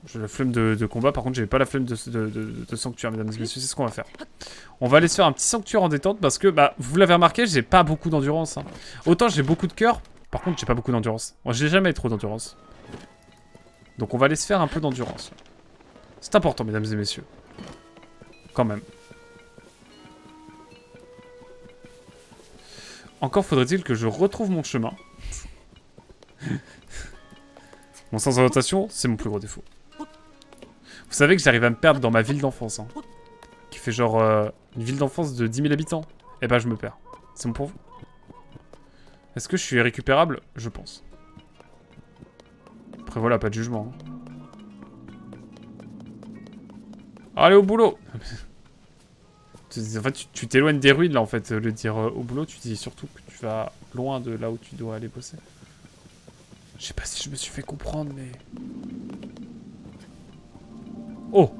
J'ai la flemme de combat, par contre j'ai pas la flemme de sanctuaire, mesdames et messieurs, c'est ce qu'on va faire. On va aller se faire un petit sanctuaire en détente parce que, bah, vous l'avez remarqué, j'ai pas beaucoup d'endurance. Hein. Autant j'ai beaucoup de cœur, par contre j'ai pas beaucoup d'endurance. Moi j'ai jamais trop d'endurance. Donc on va aller se faire un peu d'endurance. C'est important, mesdames et messieurs. Quand même. Encore faudrait-il que je retrouve mon chemin. Mon sens d'orientation, c'est mon plus gros défaut. Vous savez que j'arrive à me perdre dans ma ville d'enfance. Hein, qui fait genre une ville d'enfance de 10 000 habitants. Et bah je me perds. C'est bon pour vous? Est-ce que je suis récupérable? Je pense. Après voilà, pas de jugement. Hein. Allez au boulot. En fait, tu t'éloignes des ruines là en fait. Le dire au boulot, tu dis surtout que tu vas loin de là où tu dois aller bosser. Je sais pas si je me suis fait comprendre, mais... Oh!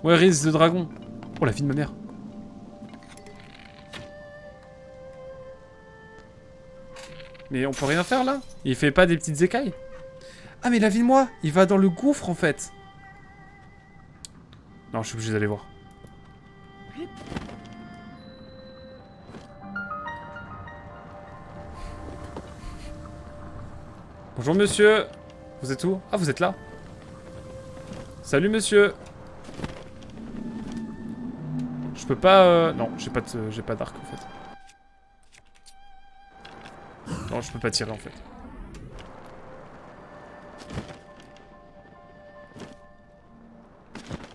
Where is the dragon? Oh, la vie de ma mère. Mais on peut rien faire, là? Il fait pas des petites écailles? Ah, mais la vie de moi! Il va dans le gouffre, en fait! Non, je suis obligé d'aller voir. Bonjour, monsieur! Vous êtes où? Ah, vous êtes là? Salut, monsieur! Je peux pas... Non, j'ai pas d'arc, en fait. Non, je peux pas tirer, en fait.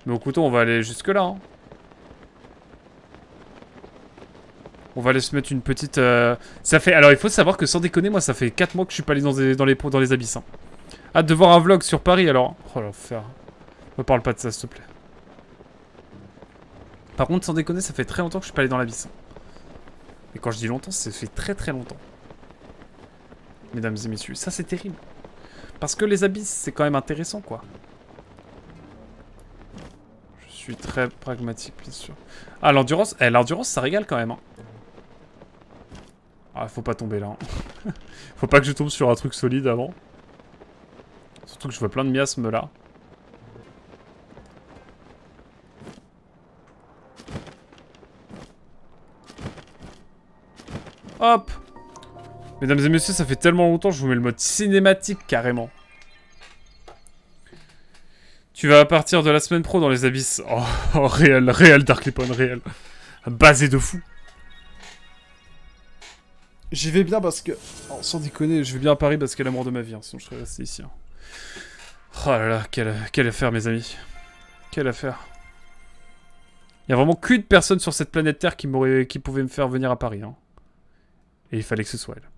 Mais au couteau, on va aller jusque là. Hein. On va aller se mettre une petite... Ça fait... Alors, il faut savoir que sans déconner, moi, ça fait 4 mois que je suis pas allé dans les abysses. Hein. Hâte de voir un vlog sur Paris, alors. Oh, l'enfer. Me parle pas de ça, s'il te plaît. Par contre, sans déconner, ça fait très longtemps que je suis pas allé dans l'abysse. Et quand je dis longtemps, ça fait très très longtemps. Mesdames et messieurs, ça c'est terrible. Parce que les abysses, c'est quand même intéressant, quoi. Je suis très pragmatique, bien sûr. Ah, l'endurance, l'endurance, ça régale quand même. Hein. Ah, faut pas tomber là. Hein. Faut pas que je tombe sur un truc solide avant. Surtout que je vois plein de miasmes là. Hop! Mesdames et messieurs, ça fait tellement longtemps que je vous mets le mode cinématique carrément. Tu vas partir de la semaine pro dans les abysses. Oh, oh réel, réel Darklepon, réel. Basé de fou. J'y vais bien parce que... Oh, sans déconner, je vais bien à Paris parce que c'est l'amour de ma vie, hein, sinon je serais resté ici. Hein. Oh là là, quelle affaire mes amis. Quelle affaire. Il y a vraiment qu'une personne sur cette planète Terre qui pouvait me faire venir à Paris. Hein. Et il fallait que ce soit elle.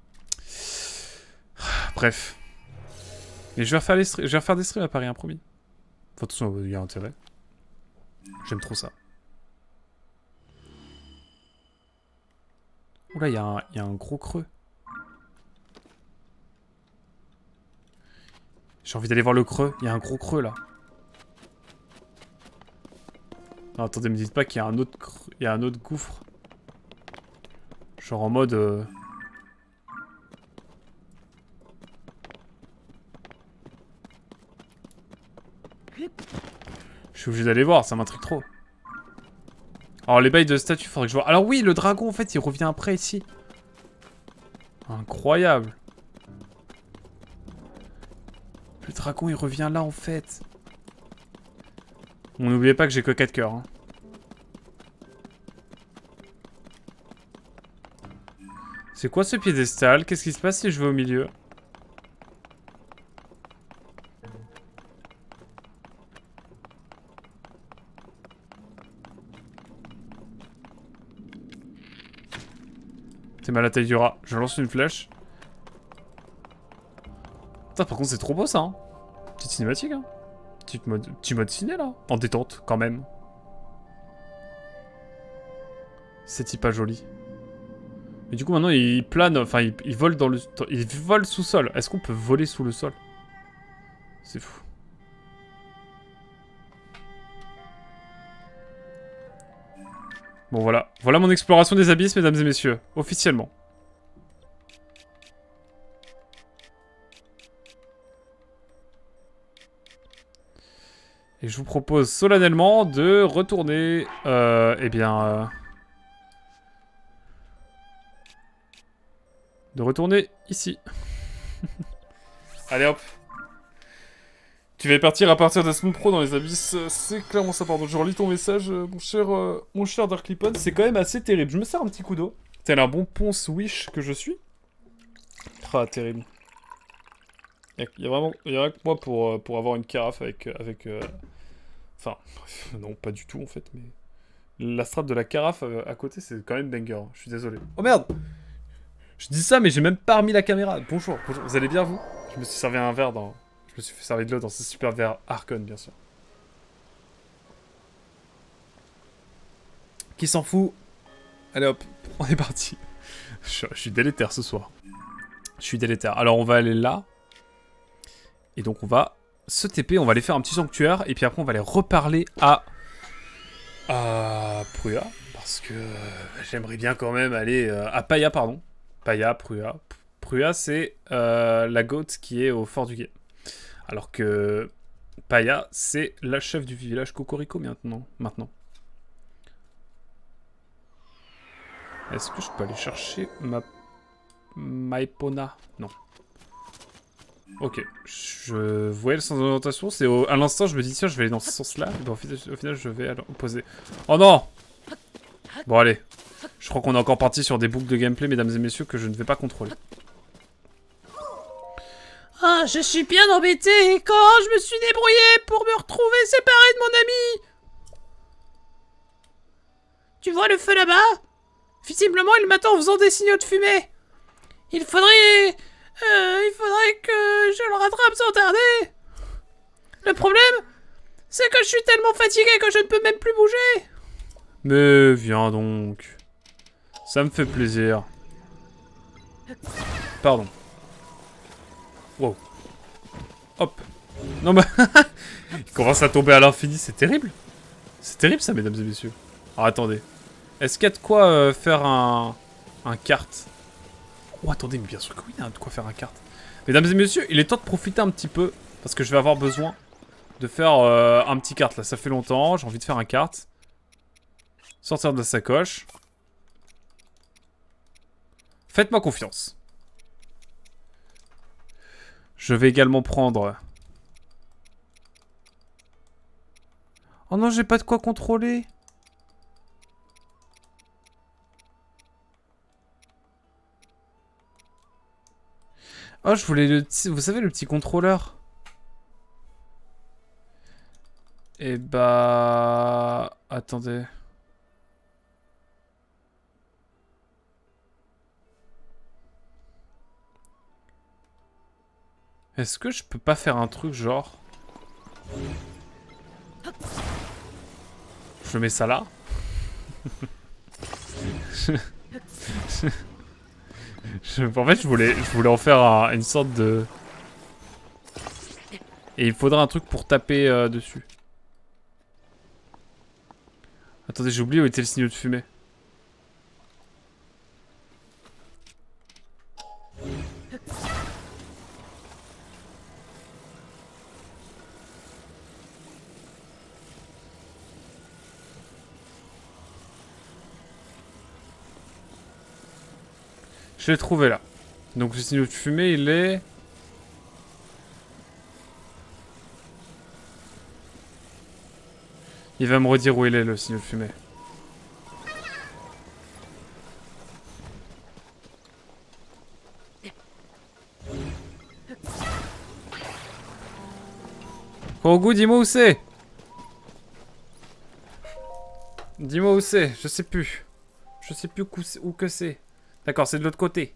Bref. Mais je vais refaire des streams à Paris, hein, promis. Enfin, de toute façon, il y a intérêt. J'aime trop ça. Oula, il y a un gros creux. J'ai envie d'aller voir le creux. Il y a un gros creux, là. Non, attendez, me dites pas qu'il y a un autre creux. Il y a un autre gouffre. Genre en mode... Je suis obligé d'aller voir, ça m'intrigue trop. Alors les bails de statue, faudrait que je vois. Alors oui, le dragon, en fait, il revient après ici. Incroyable. Le dragon, il revient là, en fait. Bon, n'oubliez pas que j'ai que 4 cœurs. Hein. C'est quoi ce piédestal? Qu'est-ce qui se passe si je vais au milieu? C'est mal à la taille du rat. Je lance une flèche. Putain, par contre, c'est trop beau ça. Hein. Petite cinématique. Hein. Petit mode ciné là. En détente, quand même. C'est pas joli. Mais du coup, maintenant, il plane. Enfin, il vole dans le. Il vole sous sol. Est-ce qu'on peut voler sous le sol? C'est fou. Bon, voilà. Voilà mon exploration des abysses, mesdames et messieurs. Officiellement. Et je vous propose solennellement de retourner... de retourner ici. Allez hop. Tu vas partir à partir de Smoke Pro dans les abysses. C'est clairement ça, pardon. Je relis ton message, mon cher Dark Lippon. C'est quand même assez terrible. Je me sers un petit coup d'eau. Tel un bon ponce wish que je suis. Ah, terrible. Il y a rien que moi pour avoir une carafe avec enfin, non, pas du tout en fait, mais... La strat de la carafe à côté, c'est quand même banger. Je suis désolé. Oh merde! Je dis ça, mais j'ai même pas remis la caméra. Bonjour, bonjour. Vous allez bien, vous? Je me suis servi un verre dans... Je me suis fait servir de l'eau dans ce super verre Arcon, bien sûr. Qui s'en fout? Allez hop, on est parti. Je suis délétère ce soir. Je suis délétère. Alors, on va aller là. Et donc, on va se TP. On va aller faire un petit sanctuaire. Et puis après, on va aller reparler à Pruya. Parce que j'aimerais bien quand même aller... à Paya, pardon. Paya, Pruya. Pruya, c'est la goat qui est au fort du guet. Alors que Paya, c'est la chef du village Cocorico maintenant. Est-ce que je peux aller chercher ma Epona? Non. Ok. Je voyais le sens d'orientation. C'est à l'instant, je me dis, tiens, je vais aller dans ce sens-là. Et ben, au final, je vais aller opposer. Oh non! Bon, allez. Je crois qu'on est encore parti sur des boucles de gameplay, mesdames et messieurs, que je ne vais pas contrôler. Ah, je suis bien embêté. Comment je me suis débrouillé pour me retrouver séparé de mon ami? Tu vois le feu là-bas? Visiblement, il m'attend en faisant des signaux de fumée. Il faudrait que je le rattrape sans tarder. Le problème, c'est que je suis tellement fatigué que je ne peux même plus bouger. Mais viens donc. Ça me fait plaisir. Pardon. Wow. Hop. Non mais... Il commence à tomber à l'infini, c'est terrible. C'est terrible ça, mesdames et messieurs. Alors attendez. Est-ce qu'il y a de quoi faire un kart? Oh attendez, mais bien sûr que oui, il y a de quoi faire un kart. Mesdames et messieurs, il est temps de profiter un petit peu. Parce que je vais avoir besoin de faire un petit kart là. Ça fait longtemps, j'ai envie de faire un kart. Sortir de la sacoche. Faites-moi confiance. Je vais également prendre... Oh non, j'ai pas de quoi contrôler. Oh, je voulais le... Vous savez, le petit contrôleur. Eh bah... Attendez. Est-ce que je peux pas faire un truc genre... Je mets ça là. En fait, je voulais en faire une sorte de... Et il faudra un truc pour taper dessus. Attendez, j'ai oublié où était le signal de fumée. Je l'ai trouvé là. Donc le signal de fumée, il est... Il va me redire où il est, le signal de fumée. Kogu, dis-moi où c'est. Dis-moi où c'est, je sais plus. Je sais plus où que c'est. D'accord, c'est de l'autre côté.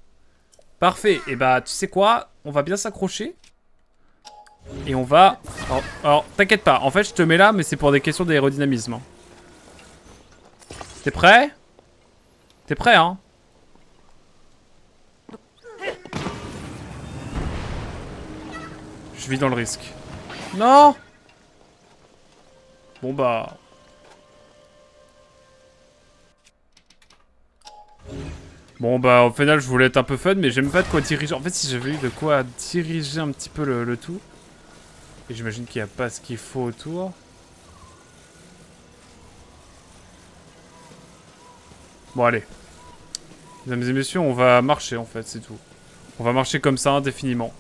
Parfait, et bah tu sais quoi? On va bien s'accrocher. Et on va... Alors, t'inquiète pas, en fait je te mets là, mais c'est pour des questions d'aérodynamisme. Hein. T'es prêt? T'es prêt, hein? Je vis dans le risque. Non! Bon bah... Bon bah au final je voulais être un peu fun, mais j'aime pas de quoi diriger. En fait si j'avais eu de quoi diriger un petit peu le tout. Et j'imagine qu'il n'y a pas ce qu'il faut autour. Bon, allez. Mesdames et messieurs, on va marcher, en fait, c'est tout. On va marcher comme ça, indéfiniment.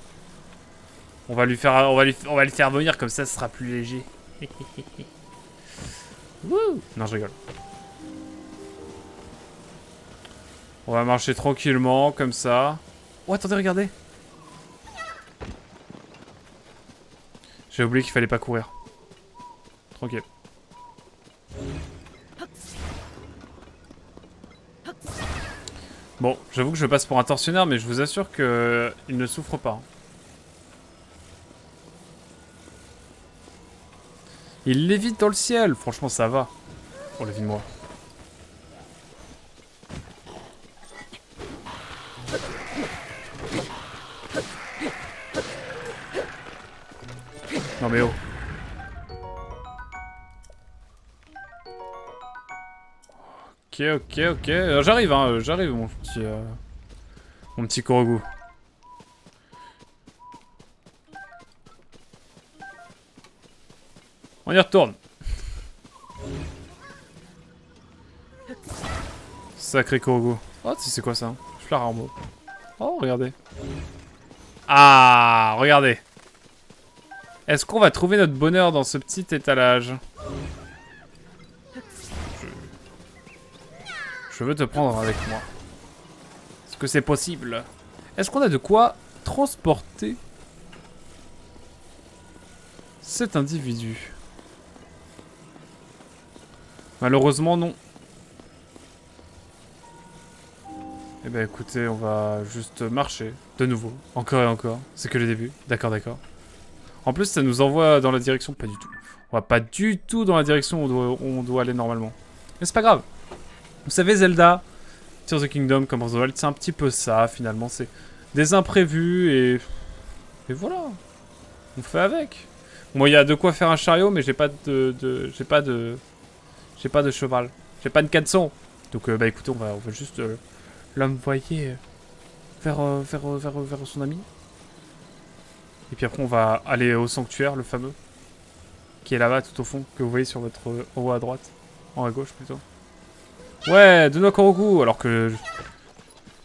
On va le faire venir, comme ça, ce sera plus léger. Wouh. Non, je rigole. On va marcher tranquillement, comme ça. Oh, attendez, regardez. J'ai oublié qu'il fallait pas courir. Tranquille. Bon, j'avoue que je passe pour un tortionnaire, mais je vous assure que il ne souffre pas. Il lévite dans le ciel. Franchement, ça va. Oh, lévite-moi. Non mais oh. Ok. J'arrive, hein, j'arrive, mon petit Korogu. On y retourne. Sacré Korogu. Oh, c'est quoi ça? Fleur armo. Oh, regardez. Ah, regardez. Est-ce qu'on va trouver notre bonheur dans ce petit étalage? Je veux te prendre avec moi. Est-ce que c'est possible? Est-ce qu'on a de quoi transporter cet individu? Malheureusement, non. Eh ben écoutez, on va juste marcher. De nouveau. Encore et encore. C'est que le début. D'accord. En plus, ça nous envoie dans la direction... Pas du tout. On va pas du tout dans la direction où on doit aller normalement. Mais c'est pas grave. Vous savez, Zelda, Tears of the Kingdom, Breath of the Wild, c'est un petit peu ça, finalement. C'est des imprévus et voilà. On fait avec. Bon, il y a de quoi faire un chariot, mais j'ai pas de cheval. J'ai pas de canson. Donc, bah écoutez, on va juste l'envoyer vers son ami. Et puis après, on va aller au sanctuaire, le fameux. Qui est là-bas, tout au fond, que vous voyez sur votre... en haut à droite. En haut à gauche, plutôt. Ouais, de Noix Korogu, alors que...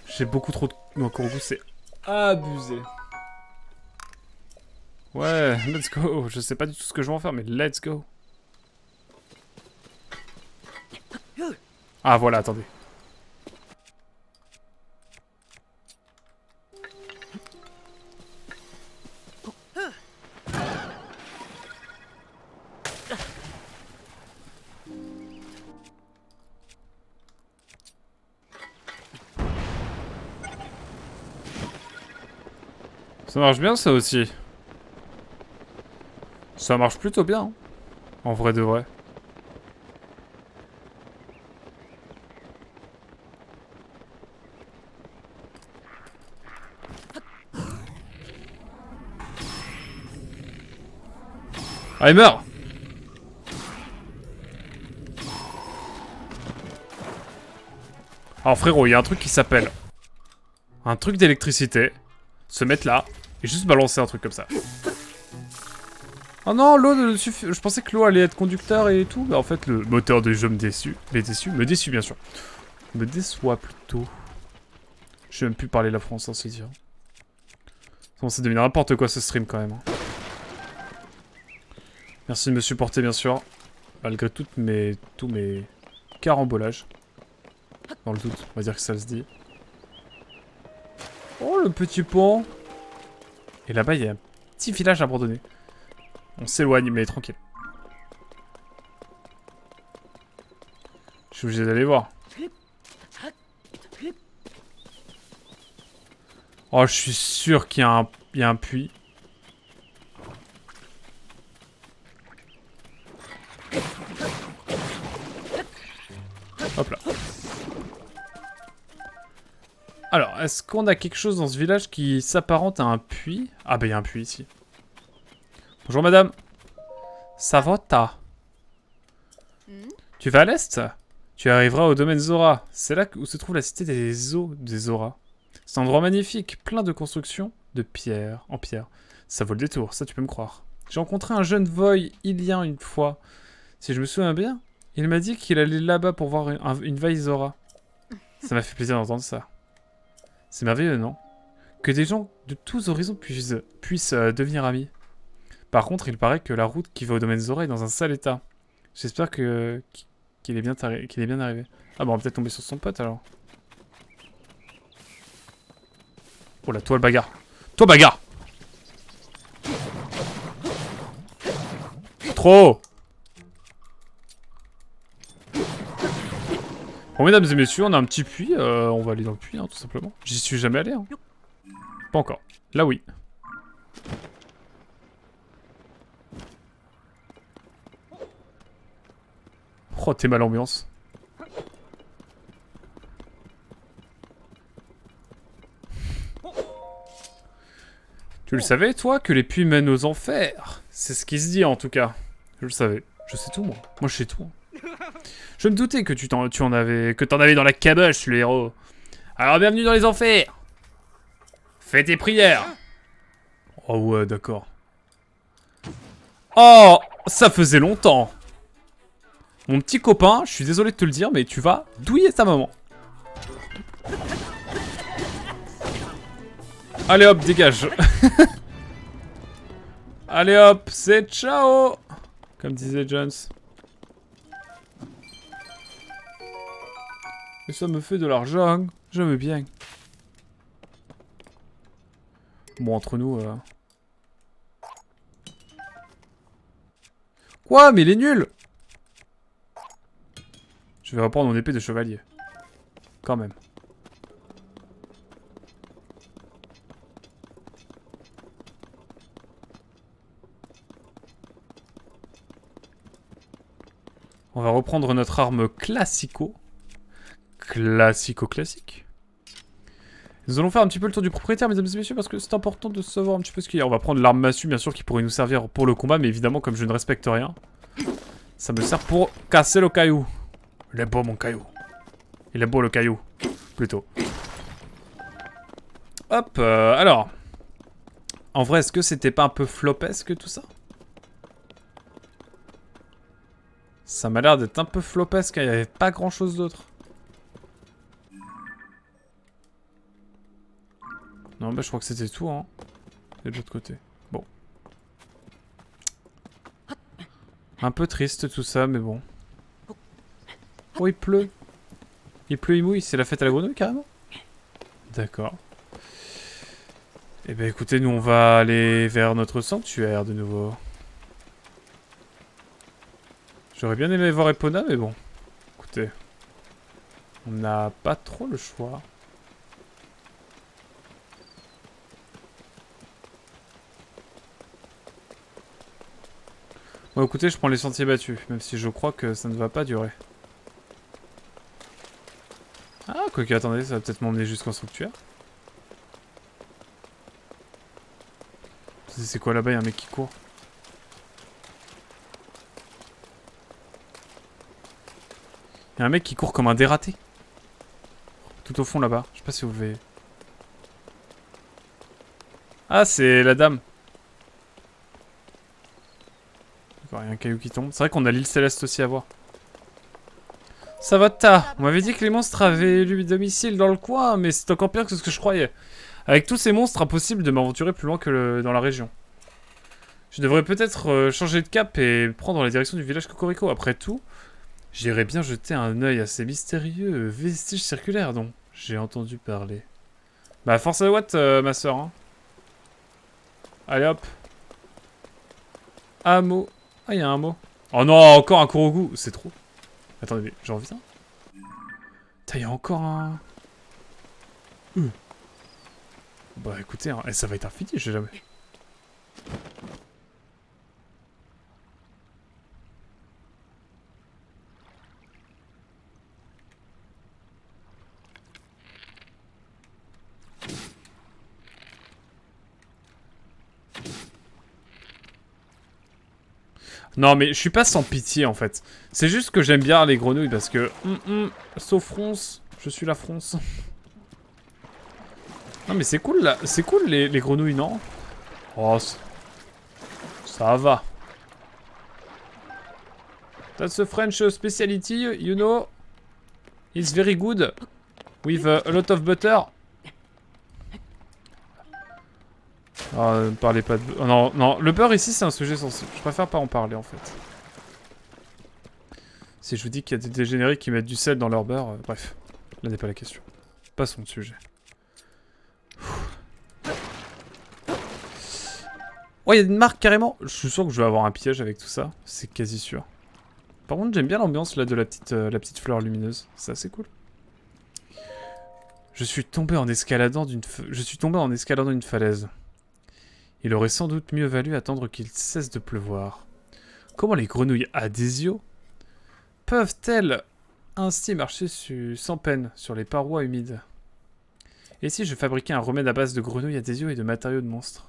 J'ai beaucoup trop de Noix Korogu, c'est abusé. Ouais, let's go. Je sais pas du tout ce que je vais en faire, mais let's go. Ah, voilà, attendez. Ça marche bien, ça aussi. Ça marche plutôt bien. Hein. En vrai de vrai. Ah, il meurt! Alors frérot, il y a un truc qui s'appelle... Un truc d'électricité. Se mettre là. Et juste balancer un truc comme ça. Oh non, l'eau ne suffit... Je pensais que l'eau allait être conducteur et tout. Mais en fait, le moteur du jeu me déçut. Me déçut, bien sûr. Me déçoit plutôt. Je sais même plus parler la France, hein, c'est dire. Bon, c'est devenu n'importe quoi ce stream quand même. Hein. Merci de me supporter, bien sûr. Malgré tous mes carambolages. Dans le doute, on va dire que ça se dit. Oh, le petit pont. Et là-bas, il y a un petit village abandonné. On s'éloigne, mais tranquille. Je suis obligé d'aller voir. Oh, je suis sûr qu'il y a un puits. Hop là. Alors, est-ce qu'on a quelque chose dans ce village qui s'apparente à un puits? Ah bah il y a un puits ici. Bonjour madame. Savota. Tu vas à l'est? Tu arriveras au domaine Zora. C'est là où se trouve la cité des eaux des Zora. C'est un endroit magnifique, plein de constructions en pierre. Ça vaut le détour, ça tu peux me croire. J'ai rencontré un jeune Void il y a une fois. Si je me souviens bien, il m'a dit qu'il allait là-bas pour voir une Vaille Zora. Ça m'a fait plaisir d'entendre ça. C'est merveilleux, non? Que des gens de tous horizons puissent devenir amis. Par contre, il paraît que la route qui va au domaine Zora est dans un sale état. J'espère qu'il est bien arrivé. Ah bah on va peut-être tomber sur son pote alors. Oh là, toi le bagarre. Toi bagarre. Trop. Bon, mesdames et messieurs, on a un petit puits. On va aller dans le puits, hein, tout simplement. J'y suis jamais allé. Hein. Pas encore. Là, oui. Oh, t'es mal ambiance. Tu le savais, toi, que les puits mènent aux enfers? C'est ce qui se dit, en tout cas. Je le savais. Je sais tout, moi. Moi, je sais tout. Je me doutais que t'en avais dans la caboche, le héros. Alors, bienvenue dans les enfers. Fais tes prières. Oh ouais, d'accord. Oh, ça faisait longtemps. Mon petit copain, je suis désolé de te le dire, mais tu vas douiller ta maman. Allez hop, dégage. Allez hop, c'est ciao. Comme disait Jones. Et ça me fait de l'argent. J'aime bien. Bon, entre nous... Quoi? Mais il est nul! Je vais reprendre mon épée de chevalier. Quand même. On va reprendre notre arme classico. Classique. Nous allons faire un petit peu le tour du propriétaire, mesdames et messieurs, parce que c'est important de savoir un petit peu ce qu'il y a. On va prendre l'arme massue, bien sûr, qui pourrait nous servir pour le combat, mais évidemment, comme je ne respecte rien, ça me sert pour casser le caillou. Il est beau, mon caillou. Il est beau, le caillou. Plutôt. Hop, alors. En vrai, est-ce que c'était pas un peu flopesque, tout ça? Ça m'a l'air d'être un peu flopesque, hein. Il n'y avait pas grand-chose d'autre. Non, bah je crois que c'était tout, hein. Et de l'autre côté. Bon. Un peu triste tout ça, mais bon. Oh, il pleut. Il pleut, il mouille. C'est la fête à la grenouille, carrément. D'accord. Eh ben écoutez, nous on va aller vers notre sanctuaire de nouveau. J'aurais bien aimé voir Epona, mais bon. Écoutez. On n'a pas trop le choix. Bon, écoutez, je prends les sentiers battus, même si je crois que ça ne va pas durer. Ah, quoique, attendez, ça va peut-être m'emmener jusqu'en sanctuaire. C'est quoi là-bas? Il y a un mec qui court. Il y a un mec qui court comme un dératé. Tout au fond là-bas. Je sais pas si vous le voyez. Ah, c'est la dame. D'accord, il y a un caillou qui tombe. C'est vrai qu'on a l'île céleste aussi à voir. Ça va ta. On m'avait dit que les monstres avaient eu domicile dans le coin, mais c'est encore pire que ce que je croyais. Avec tous ces monstres, impossible de m'aventurer plus loin que dans la région. Je devrais peut-être changer de cap et prendre la direction du village Cocorico. Après tout, j'irais bien jeter un œil à ces mystérieux vestiges circulaires dont j'ai entendu parler. Bah, force à Watt, ma soeur. Hein. Allez hop. Hameau. Ah, il y a un mot. Oh non, encore un Kurogu. C'est trop. Attendez, j'en reviens. Putain, il y a encore un... Bah écoutez, hein, ça va être infini, je sais jamais. Non mais je suis pas sans pitié en fait. C'est juste que j'aime bien les grenouilles parce que... sauf fronce, je suis la fronce. Non mais c'est cool là, c'est cool les grenouilles, non? Oh, ça va. That's a French speciality, you know. It's very good. With a lot of butter. Ah, ne parlez pas de... Oh, non, non, le beurre ici c'est un sujet sensible. Je préfère pas en parler en fait. Si je vous dis qu'il y a des dégénérés qui mettent du sel dans leur beurre, bref. Là n'est pas la question. Passons de sujet. Oh, il y a une marque carrément. Je suis sûr que je vais avoir un piège avec tout ça. C'est quasi sûr. Par contre, j'aime bien l'ambiance là de la petite fleur lumineuse. C'est assez cool. Je suis tombé en escaladant d'une falaise. Il aurait sans doute mieux valu attendre qu'il cesse de pleuvoir. Comment les grenouilles Adésio peuvent-elles ainsi marcher sans peine sur les parois humides? Et si je fabriquais un remède à base de grenouilles Adésio et de matériaux de monstres?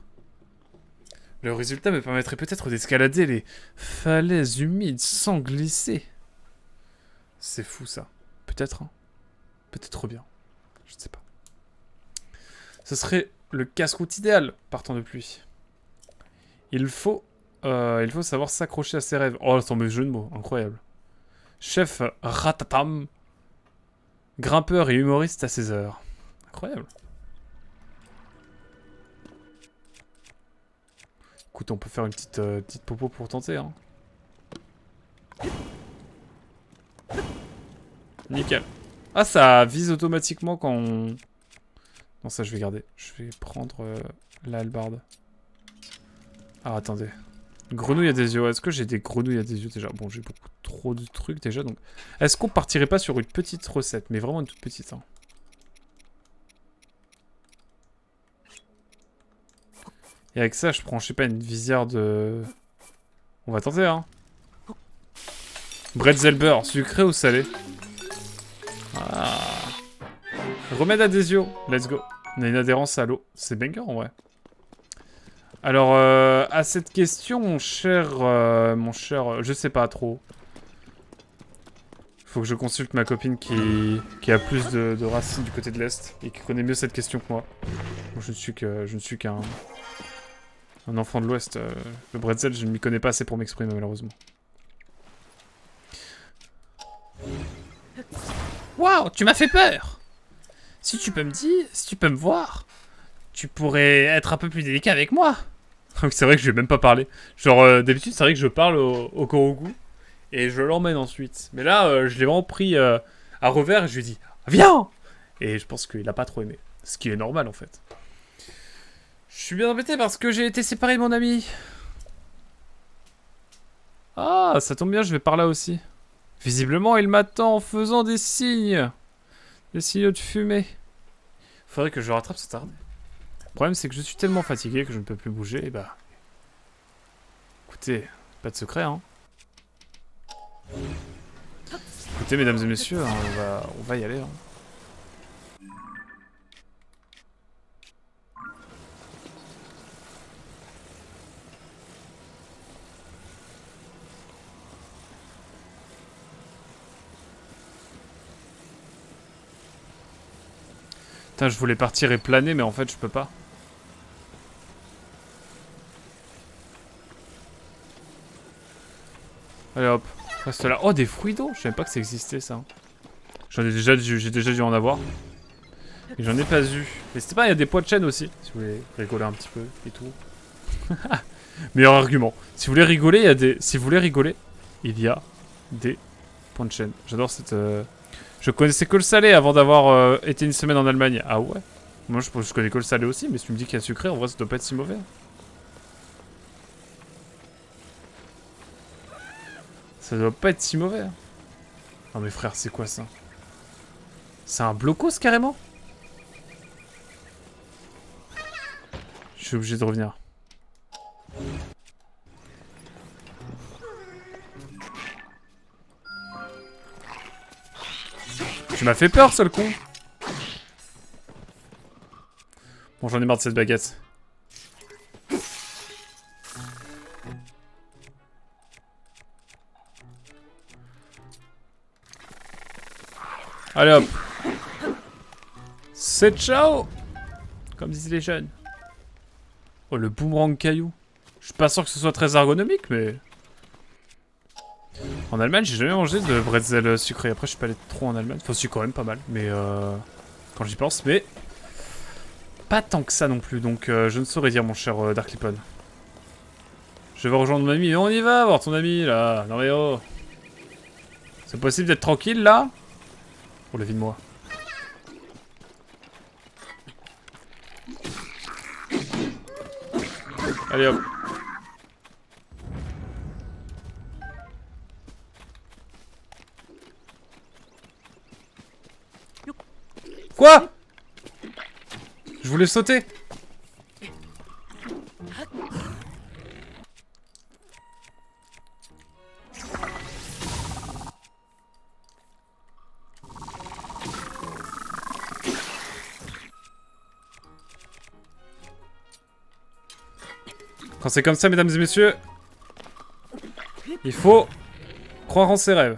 Le résultat me permettrait peut-être d'escalader les falaises humides sans glisser. C'est fou ça. Peut-être, hein. Peut-être bien. Je ne sais pas. Ce serait le casse-croûte idéal, partant de pluie. Il faut savoir s'accrocher à ses rêves. Oh, c'est un jeu de mots, incroyable. Chef Ratatam, grimpeur et humoriste à ses heures. Incroyable. Écoute, on peut faire une petite popo pour tenter, hein. Nickel. Ah, ça vise automatiquement quand on... Non, ça je vais garder. Je vais prendre la hallebarde. Ah, attendez. Grenouille à des yeux. Est-ce que j'ai des grenouilles à des yeux déjà? Bon, j'ai beaucoup trop de trucs déjà, donc... Est-ce qu'on partirait pas sur une petite recette? Mais vraiment une toute petite, hein. Et avec ça, je prends, je sais pas, une visière de... On va tenter, hein. Bretzel beurre, sucré ou salé? Ah. Remède adhésio, let's go. On a une adhérence à l'eau. C'est banger en vrai. Alors, à cette question, mon cher, je sais pas trop. Faut que je consulte ma copine qui a plus de racines du côté de l'Est et qui connaît mieux cette question que moi. Moi je ne suis qu'un enfant de l'Ouest. Le bretzel, je ne m'y connais pas assez pour m'exprimer malheureusement. Waouh, tu m'as fait peur! Si tu peux me voir, tu pourrais être un peu plus délicat avec moi. C'est vrai que je vais même pas parler. Genre, d'habitude, c'est vrai que je parle au Korogu et je l'emmène ensuite. Mais là, je l'ai vraiment pris à revers et je lui ai dit « Viens !» Et je pense qu'il a pas trop aimé. Ce qui est normal, en fait. Je suis bien embêté parce que j'ai été séparé de mon ami. Ah, ça tombe bien, je vais par là aussi. Visiblement, il m'attend en faisant des signes. Des signaux de fumée. Faudrait que je le rattrape sans tarder. Le problème, c'est que je suis tellement fatigué que je ne peux plus bouger, et bah... Écoutez, pas de secret, hein. Écoutez, mesdames et messieurs, hein, on va y aller, hein. Putain, je voulais partir et planer, mais en fait, je peux pas. Allez hop, reste là. Oh, des fruits d'eau, je savais pas que ça existait ça. J'ai déjà dû en avoir. Et j'en ai pas eu. Mais c'était pas, il y a des pois de chêne aussi, si vous voulez rigoler un petit peu et tout. Meilleur argument. Si vous voulez rigoler, il y a des. Si vous voulez rigoler, il y a des pois de chêne. J'adore cette. Je connaissais que le salé avant d'avoir été une semaine en Allemagne. Ah ouais? Moi je connais que le salé aussi, mais si tu me dis qu'il y a sucré, en vrai ça doit pas être si mauvais. Ça doit pas être si mauvais. Non mais frère, c'est quoi ça? C'est un blocos carrément? Je suis obligé de revenir. Tu m'as fait peur, seul con. Bon, j'en ai marre de cette baguette. Allez hop. C'est ciao. Comme disent les jeunes. Oh, le boomerang caillou. Je suis pas sûr que ce soit très ergonomique, mais... En Allemagne, j'ai jamais mangé de bretzel sucré. Après, je suis pas allé trop en Allemagne. Enfin, si, quand même pas mal. Mais quand j'y pense, mais pas tant que ça non plus, donc je ne saurais dire, mon cher Darklipon. Je vais rejoindre mon ami, mais on y va voir ton ami, là. Non mais oh. C'est possible d'être tranquille, là? Oh, la vie de moi. Allez, hop. Quoi? Je voulais sauter. Quand c'est comme ça, mesdames et messieurs, il faut croire en ses rêves.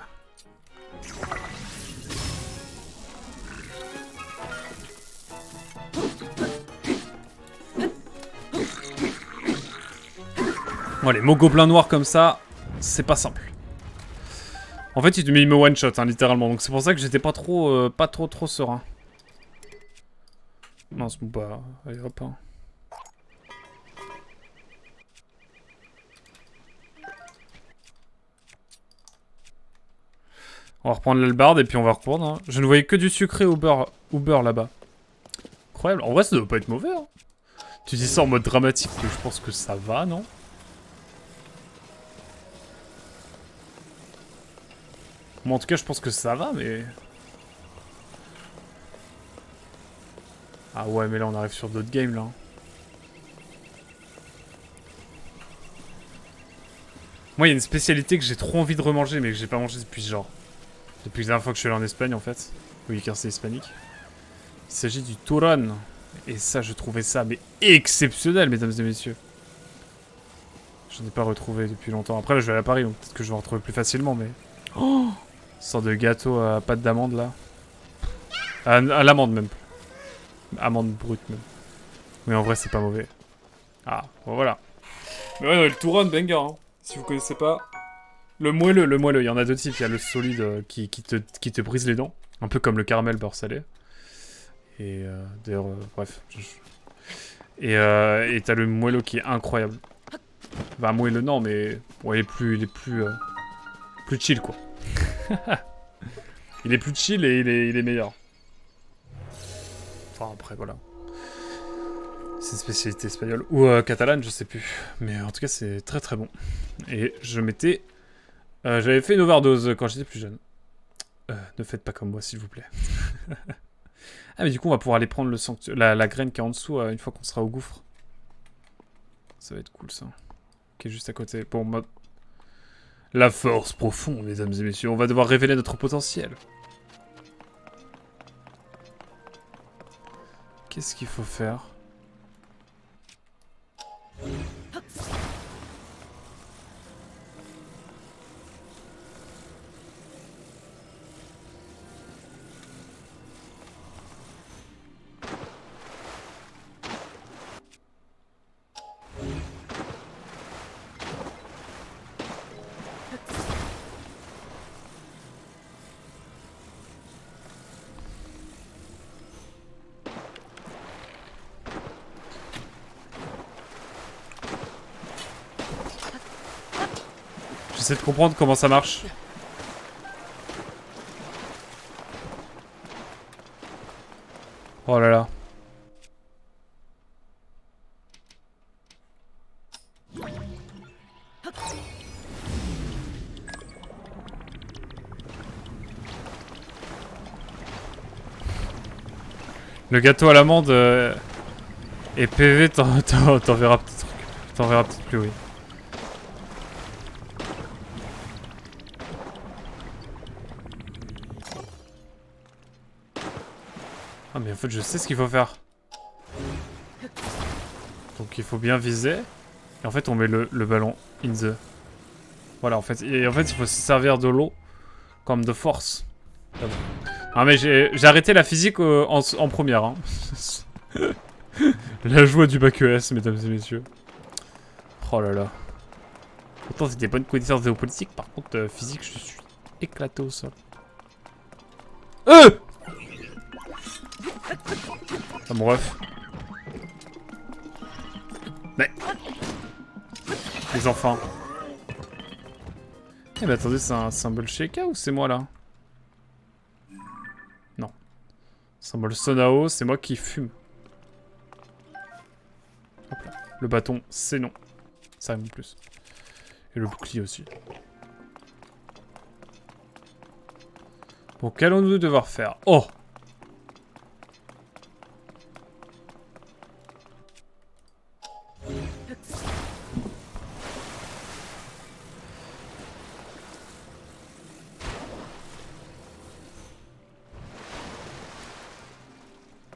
Bon, les mots gobelins noirs comme ça, c'est pas simple. En fait, il me one shot, hein, littéralement. Donc c'est pour ça que j'étais pas trop, trop serein. Non, c'est pas. Allez, hop. Hein. On va reprendre l'albarde et puis on va reprendre. Hein. Je ne voyais que du sucré au beurre là-bas. Incroyable. En vrai, ça doit pas être mauvais. Hein. Tu dis ça en mode dramatique, je pense que ça va, non? Moi, en tout cas, je pense que ça va, mais... Ah ouais, mais là, on arrive sur d'autres games, là. Moi, il y a une spécialité que j'ai trop envie de remanger, mais que j'ai pas mangé depuis genre... Depuis la dernière fois que je suis allé en Espagne, en fait. Oui, car c'est hispanique. Il s'agit du turrón. Et ça, je trouvais ça, mais exceptionnel, mesdames et messieurs. J'en ai pas retrouvé depuis longtemps. Après, là, je vais aller à Paris, donc peut-être que je vais en retrouver plus facilement, mais... Oh, une sorte de gâteau à pâte d'amande, là. À l'amande, même. Amande brute, même. Mais en vrai, c'est pas mauvais. Ah, bon, voilà. Mais ouais, le turrón, banger, hein. Si vous connaissez pas... Le moelleux, il y en a deux types. Il y a le solide qui te brise les dents. Un peu comme le caramel beurre salé. Et d'ailleurs, bref. Et t'as le moelleux qui est incroyable. Bah, moelleux, non, mais... Bon, il est plus chill, quoi. Il est plus chill et il est meilleur. Enfin, après, voilà. C'est une spécialité espagnole. Ou catalane, je sais plus. Mais en tout cas, c'est très très bon. Et je m'étais... J'avais fait une overdose quand j'étais plus jeune. Ne faites pas comme moi, s'il vous plaît. Ah, mais du coup, on va pouvoir aller prendre la graine qui est en dessous une fois qu'on sera au gouffre. Ça va être cool, ça. Qui est juste à côté. Bon, mode... La force profonde, mesdames et messieurs. On va devoir révéler notre potentiel. Qu'est-ce qu'il faut faire ? J'essaie de comprendre comment ça marche. Oh là là. Le gâteau à l'amande et PV, t'en verras peut-être plus, oui. Ah mais en fait je sais ce qu'il faut faire. Donc il faut bien viser. Et en fait on met le ballon in the... Voilà en fait. Et en fait il faut se servir de l'eau comme de force. Ah, bon. Ah mais j'ai arrêté la physique en première. Hein. La joie du bac ES, mesdames et messieurs. Oh là là. Pourtant c'est des bonnes connaissances géopolitiques. Par contre physique je suis éclaté au sol. Ah, mon ref. Mais... Les enfants. Eh ben attendez, c'est un symbole Sheikah ou c'est moi là? Non. Symbole Sonao, c'est moi qui fume. Hop là. Le bâton, c'est non. Ça arrive en plus. Et le bouclier aussi. Bon, qu'allons-nous devoir faire? Oh!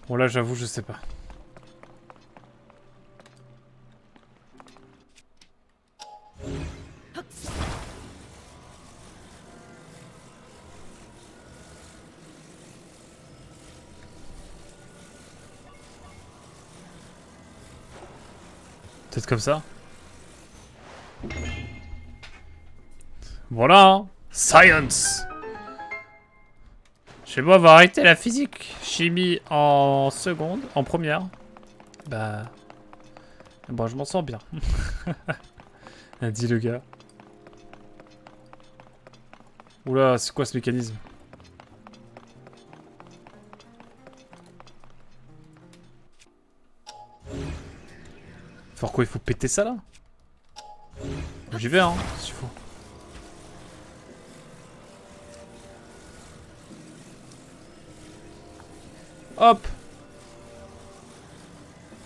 Bon là j'avoue je sais pas. Peut-être comme ça. Voilà hein. Science. Je vais beau avoir arrêté la physique, chimie en seconde, en première. Bah... Bon, je m'en sors bien. A dit le gars. Oula, c'est quoi ce mécanisme? Faut quoi, il faut péter ça là? J'y vais hein, s'il faut. Hop!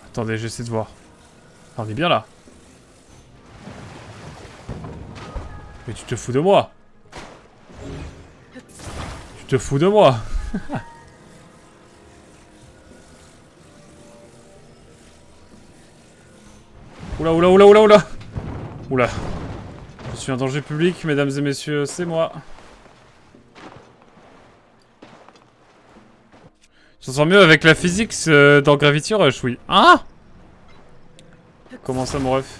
Attendez, j'essaie de voir. Ah, on est bien là. Mais tu te fous de moi. Tu te fous de moi. Oula, oula, oula, oula, oula. Oula. Je suis un danger public, mesdames et messieurs, c'est moi. Je sens mieux avec la physique dans Gravity Rush, oui. Hein? Comment ça, mon ref?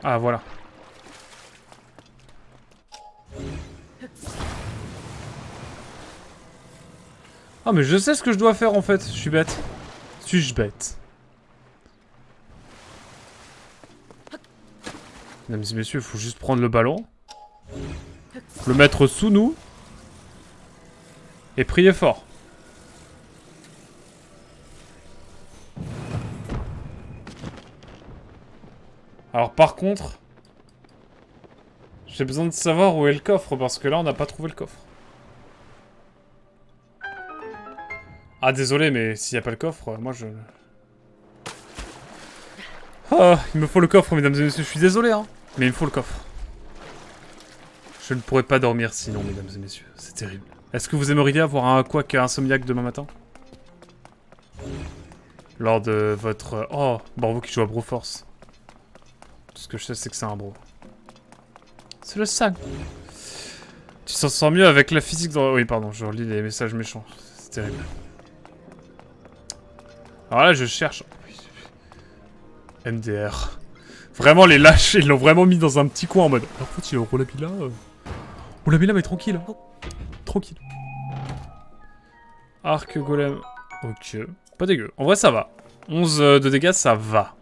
Ah, voilà. Ah mais je sais ce que je dois faire en fait, je suis bête. Suis-je bête? Mesdames et messieurs, il faut juste prendre le ballon. Le mettre sous nous. Et prier fort. Alors par contre... J'ai besoin de savoir où est le coffre parce que là on n'a pas trouvé le coffre. Ah désolé mais s'il n'y a pas le coffre, moi je... Ah, il me faut le coffre mesdames et messieurs, je suis désolé hein. Mais il me faut le coffre. Je ne pourrais pas dormir sinon mesdames et messieurs, c'est terrible. Est-ce que vous aimeriez avoir un quack insomniaque demain matin? Lors de votre... Oh, Borvo qui joue à Broforce. Tout ce que je sais c'est que c'est un bro. C'est le sang. Tu s'en sens mieux avec la physique dans... Oui pardon, je relis les messages méchants. C'est terrible. Alors là je cherche... MDR. Vraiment les lâches, ils l'ont vraiment mis dans un petit coin en mode... Alors en fait il est au Rolabila... Rolabila mais tranquille. Tranquille. Arc golem. Ok. Pas dégueu. En vrai ça va. 11 de dégâts ça va.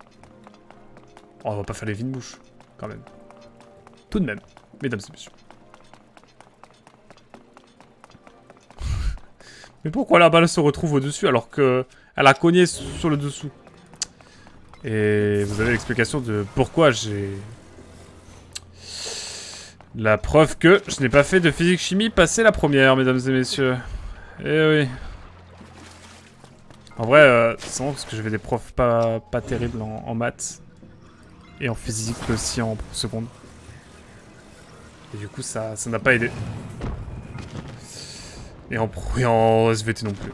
Oh, on va pas faire les vides bouches. Quand même. Tout de même. Mesdames et messieurs. Mais pourquoi la balle se retrouve au-dessus alors que elle a cogné sur le dessous? Et vous avez l'explication de pourquoi j'ai... La preuve que je n'ai pas fait de physique-chimie passer la première, mesdames et messieurs. Eh oui. En vrai, c'est vraiment parce que j'avais des profs pas terribles en maths. Et en physique aussi en seconde. Et du coup, ça n'a pas aidé. Et en SVT non plus.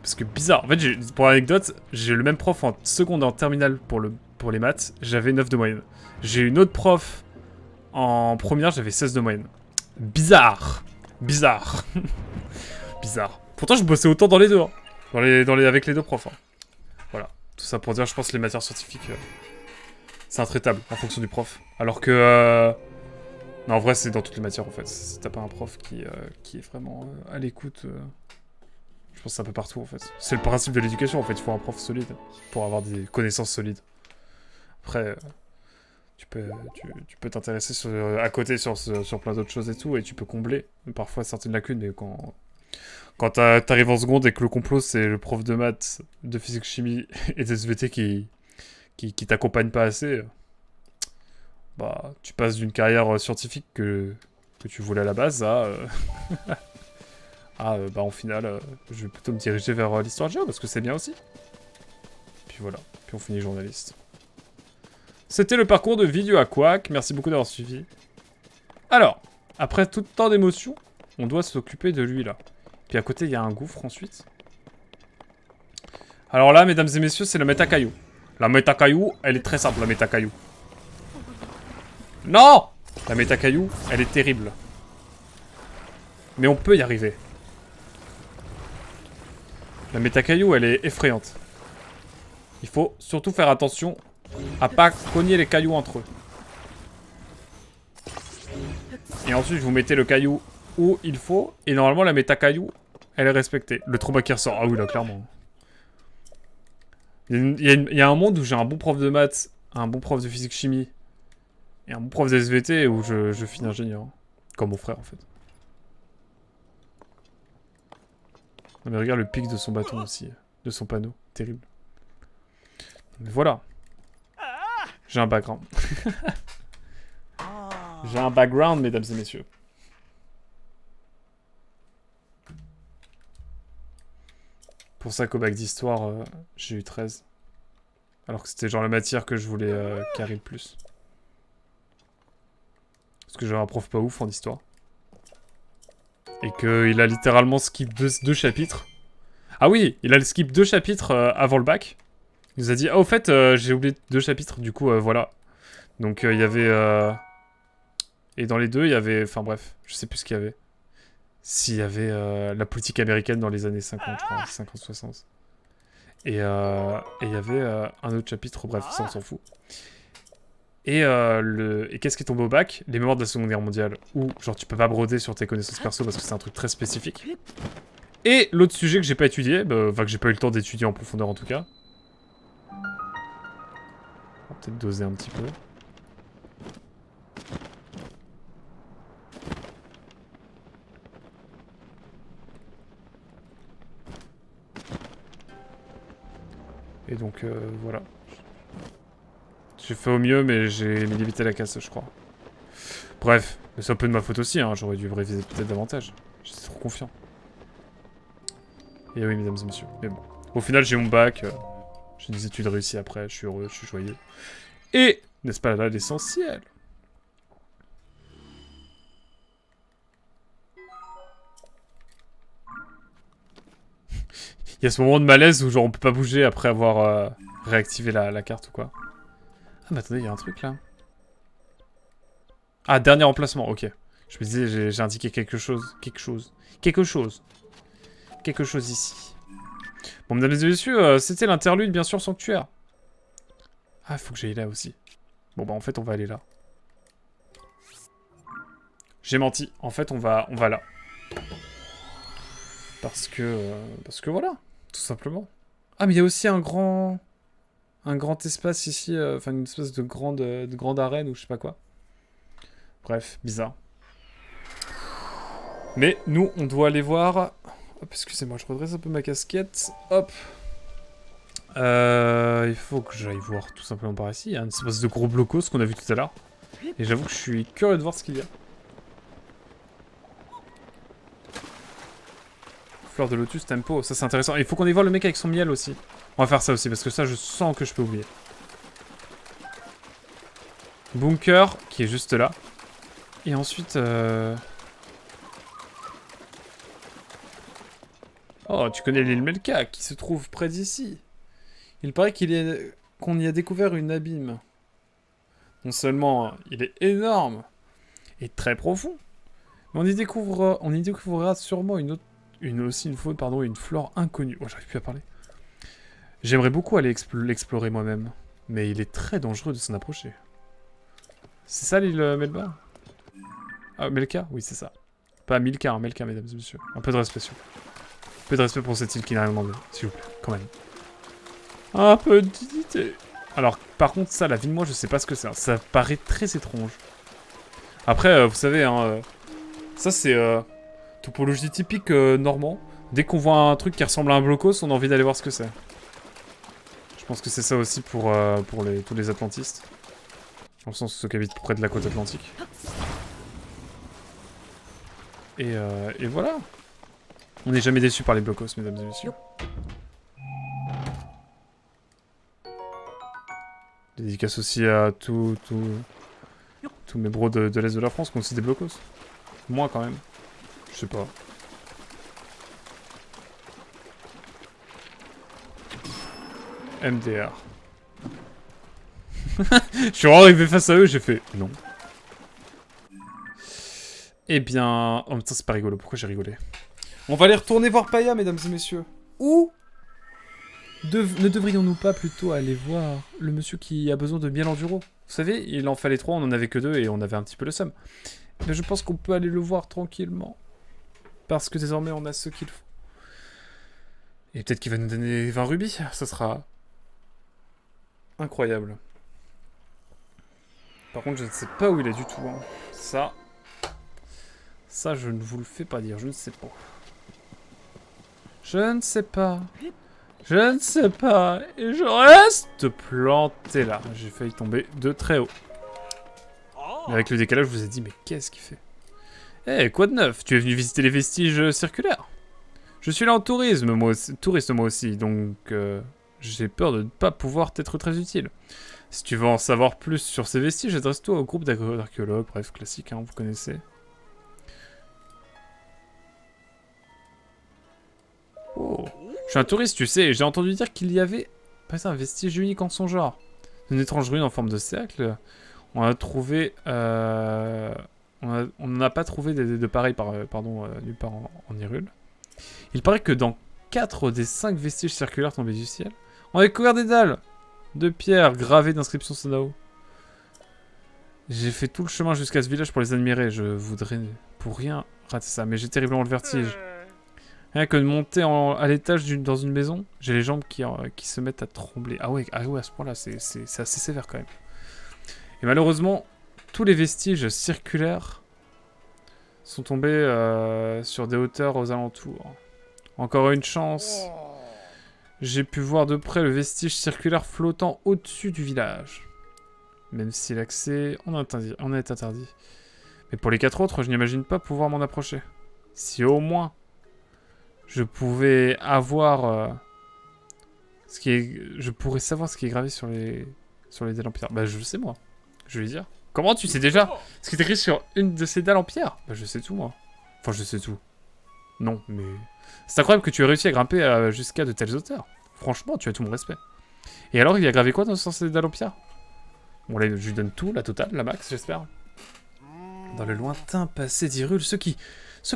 Parce que bizarre. En fait, pour l'anecdote, j'ai le même prof en seconde et en terminale pour les maths. J'avais 9 de moyenne. J'ai une autre prof en première, j'avais 16 de moyenne. Bizarre. Bizarre. Bizarre. Pourtant, je bossais autant dans les deux. Hein. Avec les deux profs. Hein. Voilà. Tout ça pour dire, je pense, les matières scientifiques, c'est intraitable en fonction du prof. Alors que... Non, en vrai, c'est dans toutes les matières, en fait. Si t'as pas un prof qui est vraiment à l'écoute... Je pense que c'est un peu partout, en fait. C'est le principe de l'éducation, en fait. Il faut un prof solide pour avoir des connaissances solides. Après... Tu peux t'intéresser à côté sur plein d'autres choses et tout, et tu peux combler parfois certaines lacunes, mais quand t'arrives en seconde et que le complot c'est le prof de maths, de physique chimie et de SVT qui t'accompagne pas assez, bah tu passes d'une carrière scientifique que tu voulais à la base à bah en final je vais plutôt me diriger vers l'histoire géo parce que c'est bien aussi. Puis voilà, puis on finit journaliste. C'était le parcours de Vidéo à Quack. Merci beaucoup d'avoir suivi. Alors, après tout tant d'émotions, on doit s'occuper de lui, là. Puis à côté, il y a un gouffre, ensuite. Alors là, mesdames et messieurs, c'est le méta-caillou. La méta-caillou, elle est très simple, la méta-caillou. Non! La méta-caillou, elle est terrible. Mais on peut y arriver. La méta-caillou, elle est effrayante. Il faut surtout faire attention à pas cogner les cailloux entre eux. Et ensuite, vous mettez le caillou où il faut. Et normalement, la méta-caillou, elle est respectée. Le trauma qui ressort. Ah oui, là, clairement. Il y a un monde où j'ai un bon prof de maths, un bon prof de physique-chimie, et un bon prof de SVT où je finis ingénieur. Comme mon frère, en fait. Non, mais regarde le pic de son bâton aussi. De son panneau. Terrible. Mais voilà. J'ai un background. J'ai un background, mesdames et messieurs. Pour ça qu'au bac d'histoire, j'ai eu 13. Alors que c'était genre la matière que je voulais carrer le plus. Parce que j'avais un prof pas ouf en histoire. Et qu'il a littéralement skip deux chapitres. Ah oui, il a le skip 2 chapitres avant le bac. Il nous a dit, ah au fait, j'ai oublié 2 chapitres, du coup, voilà. Donc il y avait... Et dans les deux, il y avait... Enfin bref, je sais plus ce qu'il y avait. S'il y avait la politique américaine dans les années 50, je crois, 50-60. Et il y avait un autre chapitre, bref, ça on s'en fout. Et qu'est-ce qui est tombé au bac? Les mémoires de la Seconde Guerre mondiale, où genre tu peux pas broder sur tes connaissances perso parce que c'est un truc très spécifique. Et l'autre sujet que j'ai pas étudié, enfin que j'ai pas eu le temps d'étudier en profondeur en tout cas. On va peut-être doser un petit peu. Et donc, voilà. J'ai fait au mieux, mais j'ai limité la casse, je crois. Bref, mais c'est un peu de ma faute aussi, hein. J'aurais dû réviser peut-être davantage. J'étais trop confiant. Et oui, mesdames et messieurs. Mais bon. Au final, j'ai mon bac. J'ai des études réussies après. Je suis heureux, je suis joyeux. Et, n'est-ce pas là l'essentiel? Il y a ce moment de malaise où genre on peut pas bouger après avoir réactivé la carte ou quoi. Ah mais attendez, il y a un truc là. Ah, dernier emplacement, ok. Je me disais, j'ai indiqué quelque chose. Quelque chose ici. Bon, mesdames et messieurs, c'était l'interlude, bien sûr, sanctuaire. Ah, faut que j'aille là aussi. Bon, bah, en fait, on va aller là. J'ai menti. En fait, on va là. Parce que voilà, tout simplement. Ah, mais il y a aussi un grand espace ici, enfin, une espèce de grande arène ou je sais pas quoi. Bref, bizarre. Mais nous, on doit aller voir... Hop, excusez-moi, je redresse un peu ma casquette. Hop. Il faut que j'aille voir tout simplement par ici. Il y a une espèce de gros blocos qu'on a vu tout à l'heure. Et j'avoue que je suis curieux de voir ce qu'il y a. Fleur de lotus, tempo, ça c'est intéressant. Il faut qu'on aille voir le mec avec son miel aussi. On va faire ça aussi, parce que ça, je sens que je peux oublier. Bunker, qui est juste là. Et ensuite... Oh, tu connais l'île Melka, qui se trouve près d'ici. Il paraît qu'on y a découvert une abîme. Non seulement il est énorme et très profond, Mais on y découvrira sûrement une faune, pardon, une flore inconnue. Oh, j'arrive plus à parler. J'aimerais beaucoup aller l'explorer moi-même, mais il est très dangereux de s'en approcher. C'est ça l'île Melba? Ah, Melka? Oui, c'est ça. Pas Milka, hein, Melka, mesdames et messieurs. Un peu de respect, s'il vous plaît. Un peu de respect pour cette île qui n'a rien demandé, s'il vous plaît, quand même. Un peu de dignité. Alors, par contre, ça, la vie de moi, je sais pas ce que c'est. Hein. Ça paraît très étrange. Après, vous savez, hein, ça c'est topologie typique normand. Dès qu'on voit un truc qui ressemble à un blocos, on a envie d'aller voir ce que c'est. Je pense que c'est ça aussi pour tous les atlantistes. Dans le sens ceux qui habitent près de la côte atlantique. Et voilà. On n'est jamais déçu par les blocos, mesdames et messieurs. Dédicace aussi à tous mes bros de l'Est de la France qui ont aussi des blocos. Moi quand même. Je sais pas. MDR. Je suis vraiment arrivé face à eux, j'ai fait non. Eh bien... Oh putain, c'est pas rigolo, pourquoi j'ai rigolé? On va aller retourner voir Paya, mesdames et messieurs. Où ne devrions-nous pas plutôt aller voir le monsieur qui a besoin de miel enduro? Vous savez, il en fallait 3, on en avait que 2 et on avait un petit peu le seum. Mais je pense qu'on peut aller le voir tranquillement. Parce que désormais, on a ce qu'il faut. Et peut-être qu'il va nous donner 20 rubis, ça sera... incroyable. Par contre, je ne sais pas où il est du tout. Hein. Ça, je ne vous le fais pas dire, je ne sais pas. Je ne sais pas. Je ne sais pas. Et je reste planté là. J'ai failli tomber de très haut. Mais avec le décalage, je vous ai dit, mais qu'est-ce qu'il fait? Eh, quoi de neuf? Tu es venu visiter les vestiges circulaires? Je suis là en tourisme, touriste moi aussi, donc j'ai peur de ne pas pouvoir t'être très utile. Si tu veux en savoir plus sur ces vestiges, adresse-toi au groupe d'archéologues, bref, classique, hein, vous connaissez. Oh, je suis un touriste, tu sais, et j'ai entendu dire qu'il y avait un vestige unique en son genre. Une étrange ruine en forme de cercle. On a trouvé... on n'a pas trouvé de pareil nulle part en Hyrule. Il paraît que dans 4 des 5 vestiges circulaires tombés du ciel, on a découvert des dalles de pierre gravées d'inscriptions Sonao. J'ai fait tout le chemin jusqu'à ce village pour les admirer. Je voudrais pour rien rater ça, mais j'ai terriblement le vertige. Rien que de monter à l'étage dans une maison, j'ai les jambes qui se mettent à trembler. Ah ouais, à ce point-là, c'est assez sévère quand même. Et malheureusement, tous les vestiges circulaires sont tombés sur des hauteurs aux alentours. Encore une chance. J'ai pu voir de près le vestige circulaire flottant au-dessus du village. Même si l'accès en est interdit. Mais pour les 4 autres, je n'imagine pas pouvoir m'en approcher. Si au moins je pouvais avoir je pourrais savoir ce qui est gravé sur les dalles en pierre. Bah je le sais moi. Je vais lui dire. Comment tu sais déjà ce qui est écrit sur une de ces dalles en pierre? Bah je sais tout moi. Enfin je sais tout. Non mais... C'est incroyable que tu aies réussi à grimper jusqu'à de telles hauteurs. Franchement tu as tout mon respect. Et alors il y a gravé quoi dans ces dalles en pierre? Bon là je lui donne tout, la totale, la max j'espère. Dans le lointain passé d'Hyrule, ceux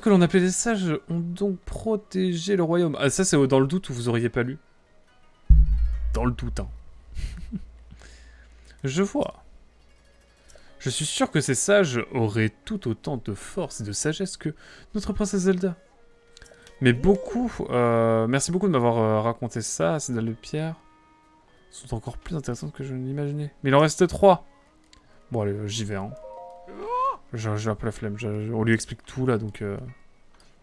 que l'on appelait les sages ont donc protégé le royaume. Ah ça c'est dans le doute où vous auriez pas lu. Dans le doute hein. Je vois. Je suis sûr que ces sages auraient tout autant de force et de sagesse que notre princesse Zelda. Mais merci beaucoup de m'avoir raconté ça. Ces dalles de pierre sont encore plus intéressantes que je ne l'imaginais. Mais il en reste 3. Bon allez, j'y vais hein. J'ai un peu la flemme. On lui explique tout là, donc... Dans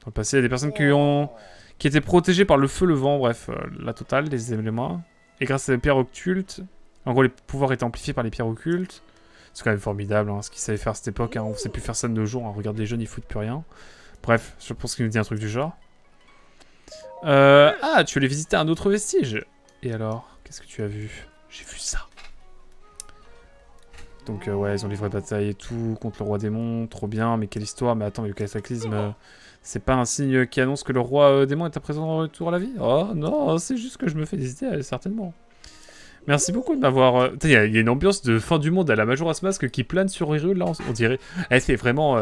le passé, il y a des personnes qui étaient protégées par le feu, le vent, bref, la totale, les éléments. Et grâce à des pierres occultes, en gros les pouvoirs étaient amplifiés par les pierres occultes. C'est quand même formidable, hein, ce qu'ils savaient faire à cette époque. Hein, on ne sait plus faire ça de nos jours. Hein, regarde les jeunes, ils foutent plus rien. Bref, je pense qu'il nous dit un truc du genre. Ah, tu allais visiter un autre vestige. Et alors, qu'est-ce que tu as vu? J'ai vu ça. Donc ouais, ils ont livré bataille et tout, contre le roi démon, trop bien, mais quelle histoire. Mais attends, mais le cataclysme, c'est pas un signe qui annonce que le roi démon est à présent en retour à la vie? Oh non, c'est juste que je me fais des idées, certainement. Merci beaucoup de m'avoir... Il y a une ambiance de fin du monde à la Majora's Mask qui plane sur Hyrule, là, on dirait. Elle fait vraiment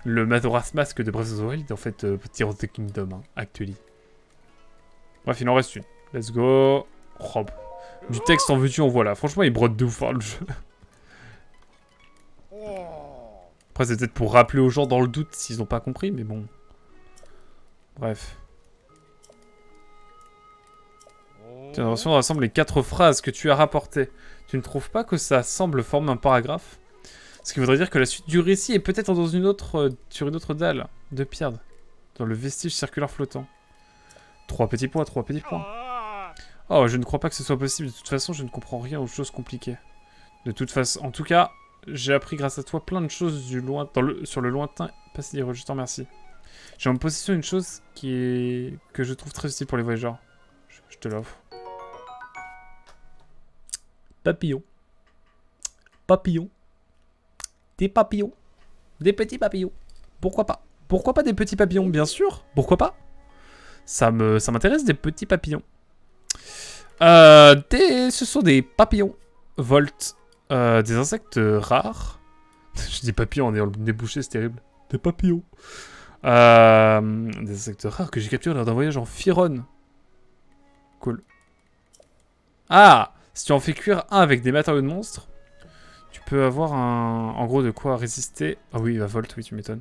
Le Majora's Mask de Breath of the Wild, en fait, Tears of the Kingdom, hein, actually. Bref, il en reste une. Let's go. Oh, du texte en veux-tu, en voilà. Franchement, il brode de ouf, hein, le jeu. Après, c'est peut-être pour rappeler aux gens dans le doute s'ils n'ont pas compris, mais bon. Bref. Tiens, attention, on rassemble les 4 phrases que tu as rapportées. Tu ne trouves pas que ça semble former un paragraphe? Ce qui voudrait dire que la suite du récit est peut-être dans une autre, sur une autre dalle de pierre, dans le vestige circulaire flottant. 3 petits points, 3 petits points. Oh, je ne crois pas que ce soit possible. De toute façon, je ne comprends rien aux choses compliquées. De toute façon, en tout cas, j'ai appris grâce à toi plein de choses sur le lointain passé d'Hyrule. Je t'en remercie. J'ai en possession une chose que je trouve très utile pour les voyageurs. Je te l'offre. Papillon. Papillon. Des papillons. Des petits papillons. Pourquoi pas? Pourquoi pas des petits papillons? Bien sûr. Pourquoi pas? Ça m'intéresse, des petits papillons. Ce sont des papillons. Volt. Des insectes rares. Je dis papillons en ayant le nez bouché, c'est terrible. Des papillons. Des insectes rares que j'ai capturés lors d'un voyage en Firon. Cool. Ah! Si tu en fais cuire un avec des matériaux de monstres, tu peux avoir un... En gros, de quoi résister... Ah oui, il va Volt, oui, tu m'étonnes.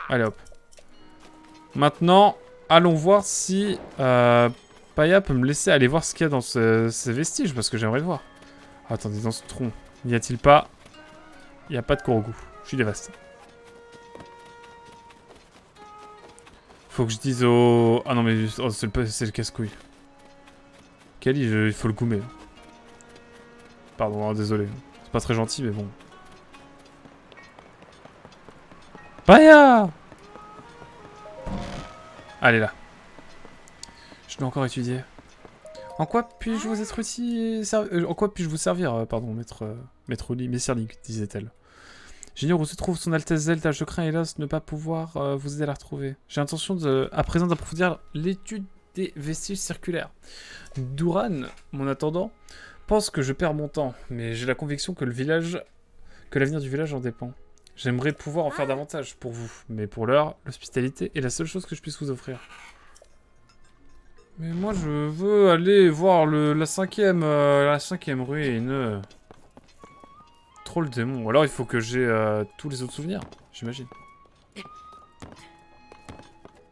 Allez, hop. Maintenant, allons voir si... Paya peut me laisser aller voir ce qu'il y a dans ces vestiges, parce que j'aimerais le voir. Attendez, dans ce tronc, n'y a-t-il pas... Il n'y a pas de Korogu. Je suis dévasté. Faut que je dise au... Ah non, mais oh, c'est le casse-couille. Kali, il faut le goumer. Pardon, hein, désolé. C'est pas très gentil, mais bon. Paya! Allez, là. Je dois encore étudier. En quoi puis-je vous être utile... En quoi puis-je vous servir, pardon, maître Oli, Messire Link, disait-elle. J'ignore où se trouve son Altesse Zelda. Je crains hélas ne pas pouvoir vous aider à la retrouver. J'ai l'intention à présent d'approfondir l'étude des vestiges circulaires. Duran, mon attendant, pense que je perds mon temps, mais j'ai la conviction que l'avenir du village en dépend. J'aimerais pouvoir en faire davantage pour vous, mais pour l'heure, l'hospitalité est la seule chose que je puisse vous offrir. Mais moi, je veux aller voir la cinquième ruine. Trop le démon. Ou alors, il faut que j'ai tous les autres souvenirs, j'imagine.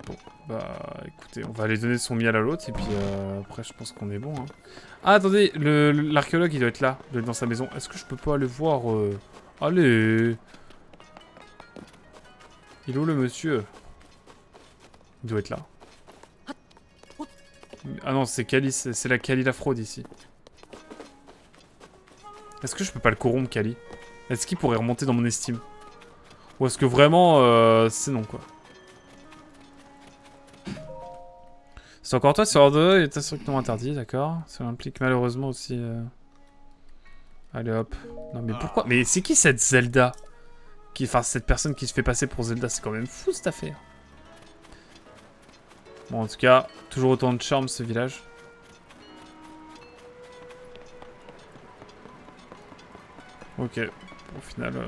Bon, bah, écoutez, on va aller donner son miel à l'autre, et puis après, je pense qu'on est bon. Hein. Ah, attendez, l'archéologue, il doit être là, il doit être dans sa maison. Est-ce que je peux pas aller voir... Allez. Il est où le monsieur? Il doit être là. Ah non, c'est Kali, c'est la Kali la fraude ici. Est-ce que je peux pas le corrompre, Kali? Est-ce qu'il pourrait remonter dans mon estime? Ou est-ce que vraiment, c'est non, quoi? C'est encore toi, sur 2, il est strictement interdit, d'accord. Ça implique malheureusement aussi... Allez, hop. Non, mais pourquoi? Mais c'est qui cette Zelda? Enfin, cette personne qui se fait passer pour Zelda, c'est quand même fou, cette affaire. Bon, en tout cas, toujours autant de charme, ce village. Ok, au final...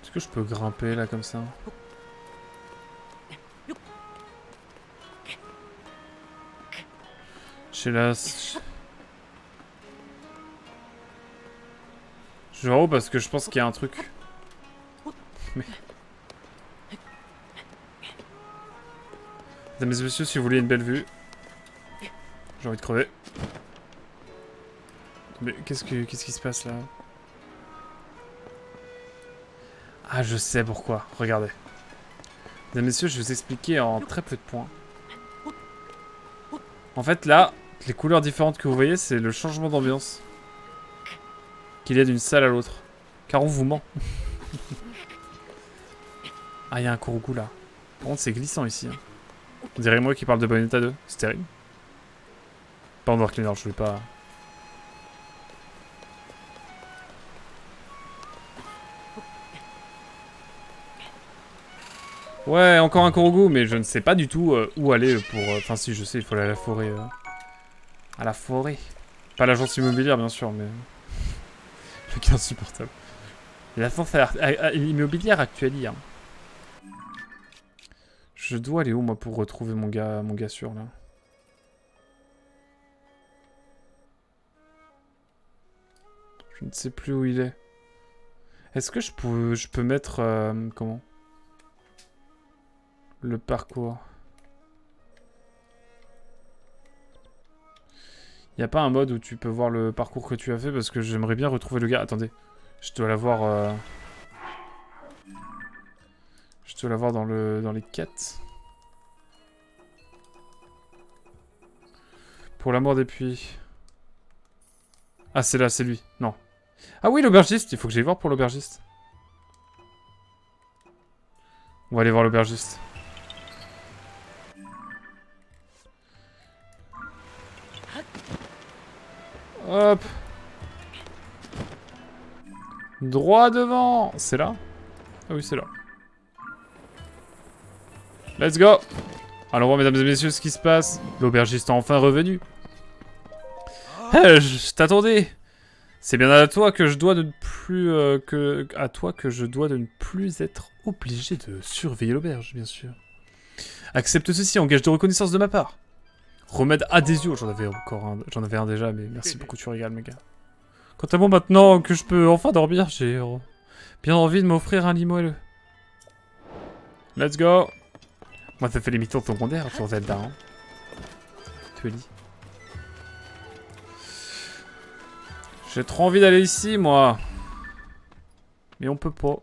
Est-ce que je peux grimper, là, comme ça? J'ai la... Je vais en haut parce que je pense qu'il y a un truc. Mais... Mesdames et messieurs, si vous voulez une belle vue... J'ai envie de crever. Mais qu'est-ce qui se passe là? Ah, je sais pourquoi. Regardez. Mesdames et messieurs, je vais vous expliquer en très peu de points. En fait, là, les couleurs différentes que vous voyez, c'est le changement d'ambiance qu'il y a d'une salle à l'autre. Car on vous ment. Ah, il y a un Korogu là. Par contre, c'est glissant ici. Hein. On dirait moi qui parle de Bayonetta 2. C'est terrible. Pas en Dark Lane, je voulais pas... Ouais, encore un Korogu, mais je ne sais pas du tout où aller pour... Enfin si, je sais, il faut aller à la forêt. À la forêt. Pas l'agence immobilière, bien sûr, mais... Le gars insupportable. L'agence immobilière actuelle, hein. Je dois aller où, moi, pour retrouver mon gars sûr, là? Je ne sais plus où il est. Est-ce que je peux mettre... comment? Le parcours. Y a pas un mode où tu peux voir le parcours que tu as fait? Parce que j'aimerais bien retrouver le gars. Attendez. Je dois l'avoir... Je dois l'avoir dans les quêtes. Pour la mort des puits. Ah, c'est là, c'est lui. Non. Ah oui, l'aubergiste. Il faut que j'aille voir pour l'aubergiste. On va aller voir l'aubergiste. Hop. Droit devant. C'est là? Ah oui, c'est là. Let's go. Allons voir, mesdames et messieurs, ce qui se passe. L'aubergiste est enfin revenu. Je t'attendais. C'est bien à toi que je dois de ne plus... que je dois de ne plus être obligé de surveiller l'auberge, bien sûr. Accepte ceci en gage de reconnaissance de ma part. Remède Adésio. J'en avais un déjà, mais merci beaucoup, tu régales, mes gars. Quant à moi, maintenant que je peux enfin dormir, j'ai bien envie de m'offrir un lit moelleux. Let's go. Moi, ça fait les missions secondaires sur Zelda, hein. Tu es dit. J'ai trop envie d'aller ici, moi. Mais on peut pas.